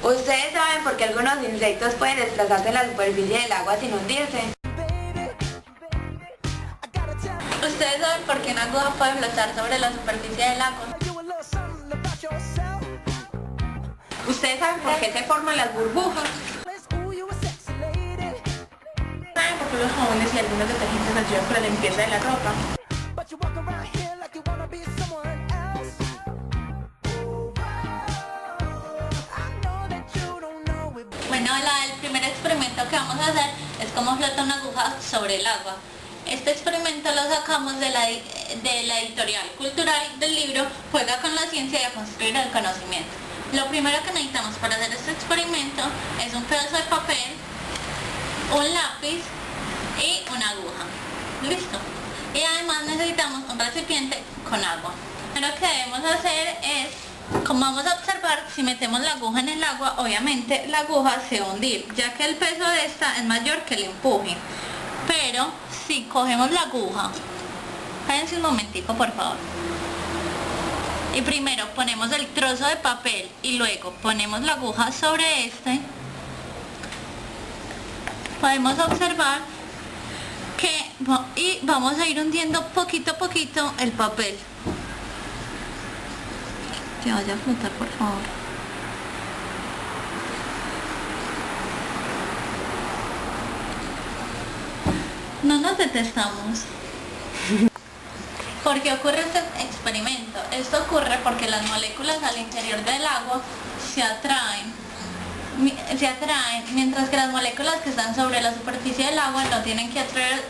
¿Ustedes saben por qué algunos insectos pueden desplazarse en la superficie del agua sin hundirse? ¿Ustedes saben por qué una aguja puede flotar sobre la superficie del agua? ¿Ustedes saben por qué se forman las burbujas? ¿Saben por qué los jabones y algunos detergentes ayudan con la limpieza de la ropa? Bueno, el primer experimento que vamos a hacer es cómo flota una aguja sobre el agua. Este experimento lo sacamos de la editorial cultural del libro Juega con la ciencia y a construir el conocimiento. Lo primero que necesitamos para hacer este experimento es un pedazo de papel, un lápiz y una aguja. ¿Listo? Y además necesitamos un recipiente con agua. Lo que debemos hacer es, como vamos a observar, si metemos la aguja en el agua, obviamente la aguja se va a hundir, ya que el peso de esta es mayor que el empuje. Pero si cogemos la aguja, cállense un momentico por favor, y primero ponemos el trozo de papel y luego ponemos la aguja sobre este, podemos observar que vamos a ir hundiendo poquito a poquito el papel. Que vaya a flotar por favor. No nos detestamos. ¿Por qué ocurre este experimento? Esto ocurre porque las moléculas al interior del agua se atraen, mientras que las moléculas que están sobre la superficie del agua no tienen que atraer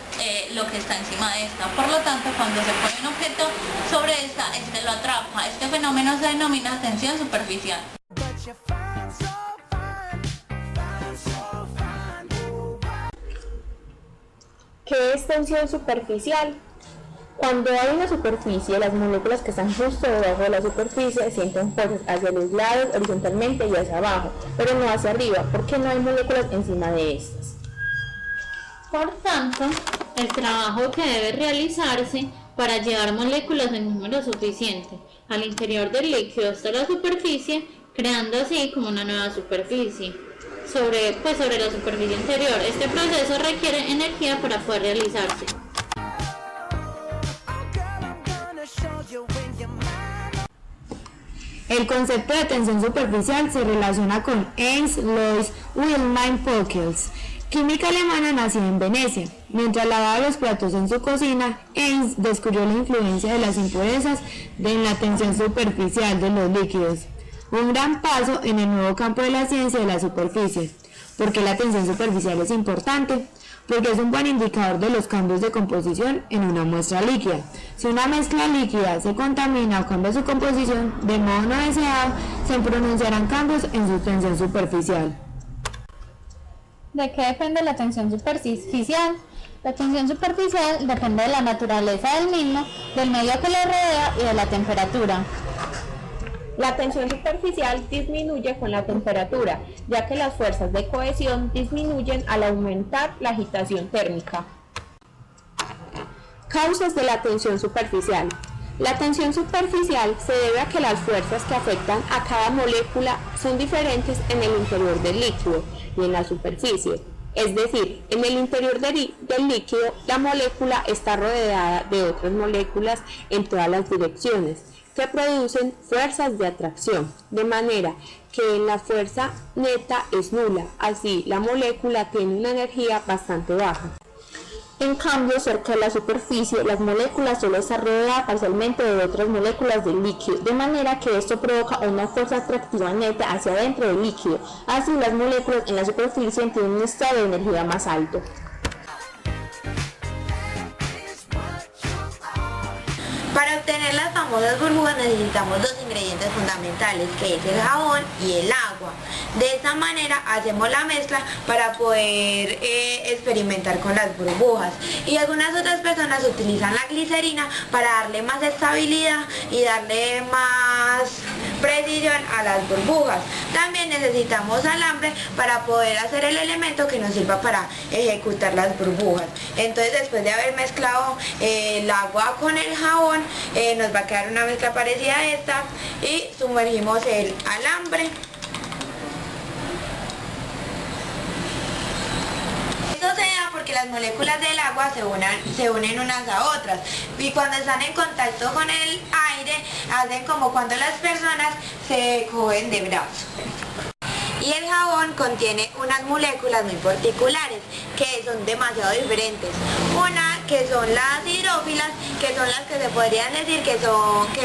lo que está encima de esta. Por lo tanto, cuando se pone un objeto sobre esta, este lo atrapa. Este fenómeno se denomina tensión superficial. ¿Qué es tensión superficial? Cuando hay una superficie, las moléculas que están justo debajo de la superficie sienten fuerzas hacia los lados, horizontalmente y hacia abajo, pero no hacia arriba, porque no hay moléculas encima de estas. Por tanto, el trabajo que debe realizarse para llevar moléculas en número suficiente al interior del líquido hasta la superficie, creando así como una nueva superficie sobre la superficie interior. Este proceso requiere energía para poder realizarse. El concepto de tensión superficial se relaciona con Ernst Alois Wilhelm Pockels, química alemana nacida en Venecia. Mientras lavaba los platos en su cocina, Ernst descubrió la influencia de las impurezas en la tensión superficial de los líquidos, un gran paso en el nuevo campo de la ciencia de la superficie. ¿Por qué la tensión superficial es importante? Porque es un buen indicador de los cambios de composición en una muestra líquida. Si una mezcla líquida se contamina o cambia su composición de modo no deseado, se pronunciarán cambios en su tensión superficial. ¿De qué depende la tensión superficial? La tensión superficial depende de la naturaleza del mismo, del medio que lo rodea y de la temperatura. La tensión superficial disminuye con la temperatura, ya que las fuerzas de cohesión disminuyen al aumentar la agitación térmica. Causas de la tensión superficial. La tensión superficial se debe a que las fuerzas que afectan a cada molécula son diferentes en el interior del líquido y en la superficie. Es decir, en el interior del líquido, la molécula está rodeada de otras moléculas en todas las direcciones, que producen fuerzas de atracción, de manera que la fuerza neta es nula, así la molécula tiene una energía bastante baja. En cambio, cerca de la superficie, las moléculas solo están rodeadas parcialmente de otras moléculas del líquido, de manera que esto provoca una fuerza atractiva neta hacia adentro del líquido, así las moléculas en la superficie tienen un estado de energía más alto. Para obtener las famosas burbujas necesitamos dos ingredientes fundamentales, que es el jabón y el agua. De esta manera hacemos la mezcla para poder experimentar con las burbujas. Y algunas otras personas utilizan la glicerina para darle más estabilidad y darle precisión a las burbujas. También necesitamos alambre para poder hacer el elemento que nos sirva para ejecutar las burbujas. Entonces, después de haber mezclado el agua con el jabón, nos va a quedar una mezcla parecida a esta y sumergimos el alambre. Esto se da porque las moléculas del agua se unen unas a otras y cuando están en contacto con el aire hacen como cuando las personas se cogen de brazos. Y el jabón contiene unas moléculas muy particulares que son demasiado diferentes. Una que son las hidrófilas, que son las que se podrían decir que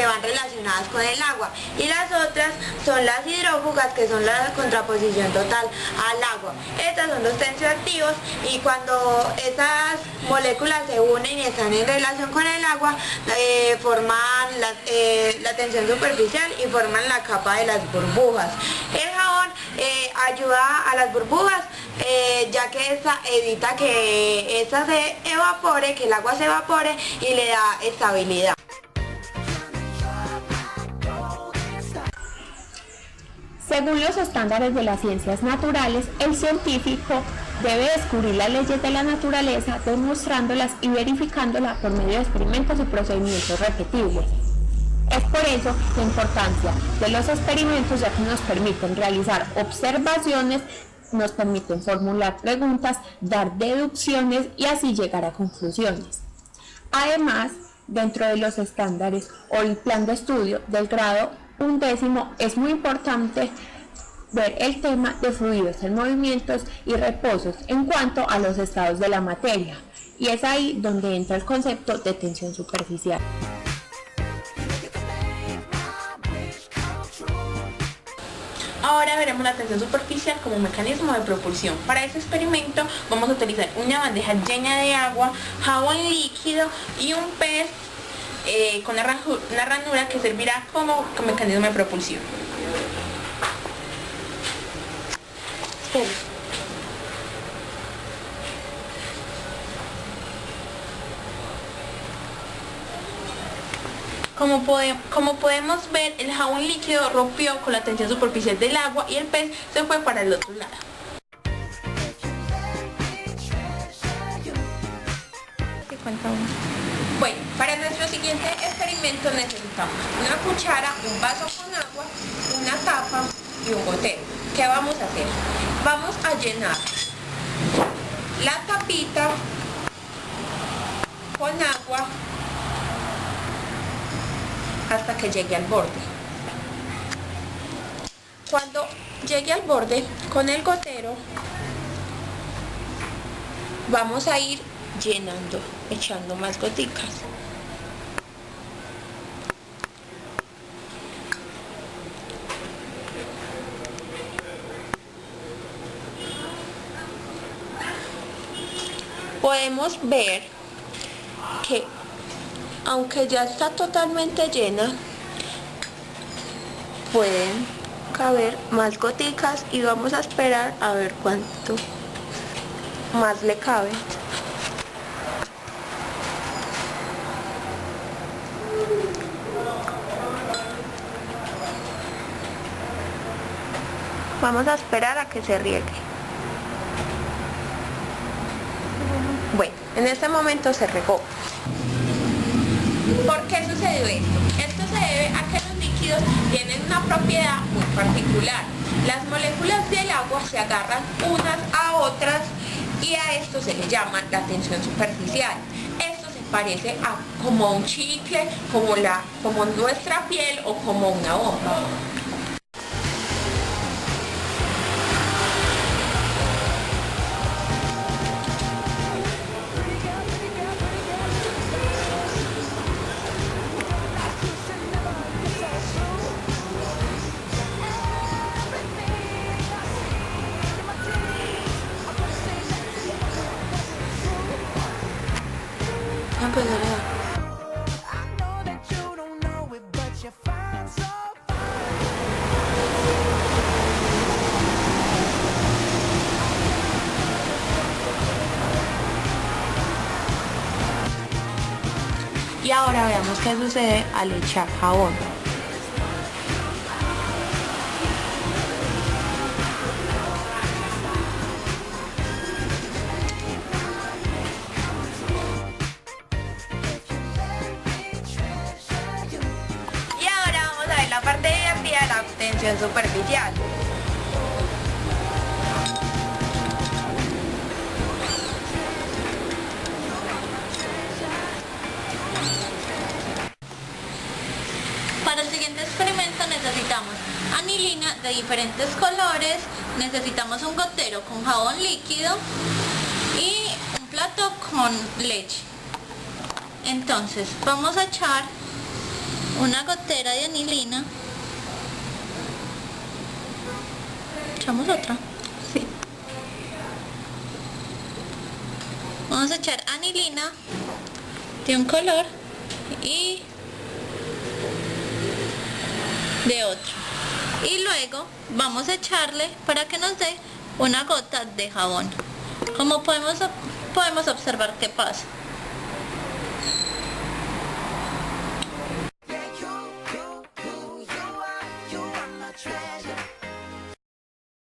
van relacionadas con el agua, y las otras son las hidrófugas, que son la contraposición total al agua. Estas son los tensioactivos y cuando esas moléculas se unen y están en relación con el agua, forman la tensión superficial y forman la capa de las burbujas. El jabón ayuda a las burbujas, ya que esta evita que esta se evapore, que el agua se evapore, y le da estabilidad. Según los estándares de las ciencias naturales, el científico debe descubrir las leyes de la naturaleza, demostrándolas y verificándolas por medio de experimentos y procedimientos repetibles. Es por eso la importancia de los experimentos, ya que nos permiten realizar observaciones, nos permiten formular preguntas, dar deducciones y así llegar a conclusiones. Además, dentro de los estándares o el plan de estudio del grado 11 es muy importante ver el tema de fluidos en movimientos y reposos en cuanto a los estados de la materia, y es ahí donde entra el concepto de tensión superficial. Ahora veremos la tensión superficial como un mecanismo de propulsión. Para este experimento vamos a utilizar una bandeja llena de agua, jabón líquido y un pez con una ranura que servirá como mecanismo de propulsión. Como podemos ver, el jabón líquido rompió con la tensión superficial del agua y el pez se fue para el otro lado. Bueno, para nuestro siguiente experimento necesitamos una cuchara, un vaso con agua, una tapa y un gotero. ¿Qué vamos a hacer? Vamos a llenar la tapita con agua hasta que llegue al borde. Cuando llegue al borde, con el gotero vamos a ir llenando, echando más goticas. Podemos ver que aunque ya está totalmente llena, pueden caber más goticas y vamos a esperar a ver cuánto más le cabe. Vamos a esperar a que se riegue. Bueno, en este momento se regó. ¿Por qué sucedió esto? Esto se debe a que los líquidos tienen una propiedad muy particular. Las moléculas del agua se agarran unas a otras y a esto se le llama la tensión superficial. Esto se parece a como un chicle, como nuestra piel o como una bomba. Y ahora veamos qué sucede al echar jabón. tensión superficial. Para el siguiente experimento necesitamos anilina de diferentes colores, necesitamos un gotero con jabón líquido y un plato con leche. Entonces vamos a echar una gotera de anilina. ¿Echamos otra? Sí. Vamos a echar anilina de un color y de otro. Y luego vamos a echarle para que nos dé una gota de jabón. Como podemos observar qué pasa.